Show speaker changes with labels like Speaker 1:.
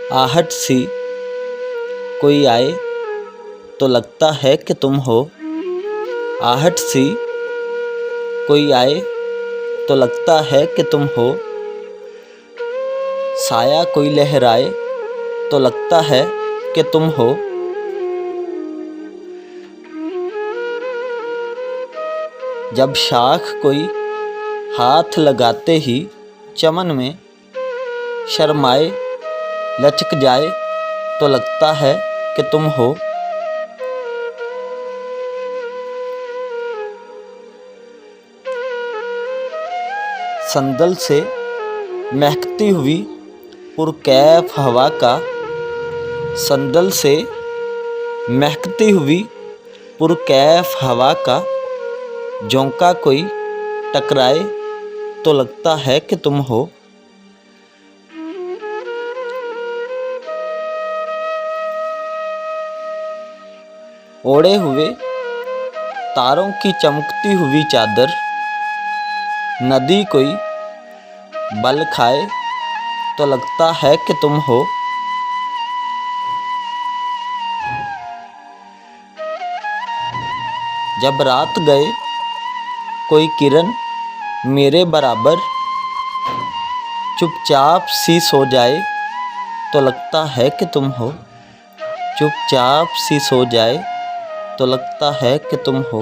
Speaker 1: आहट सी कोई आए तो लगता है कि तुम हो। आहट सी कोई आए तो लगता है कि तुम हो। साया कोई लहराए तो लगता है कि तुम हो। जब शाख कोई हाथ लगाते ही चमन में शर्माए लचक जाए तो लगता है कि तुम हो। संदल से महकती हुई पुरकैफ हवा का, संदल से महकती हुई पुरकैफ हवा का झोंका कोई टकराए तो लगता है कि तुम हो। ओढ़े हुए तारों की चमकती हुई चादर, नदी कोई बल खाए तो लगता है कि तुम हो। जब रात गए कोई किरण मेरे बराबर चुपचाप सी सो जाए तो लगता है कि तुम हो। चुपचाप सी सो जाए तो लगता है कि तुम हो।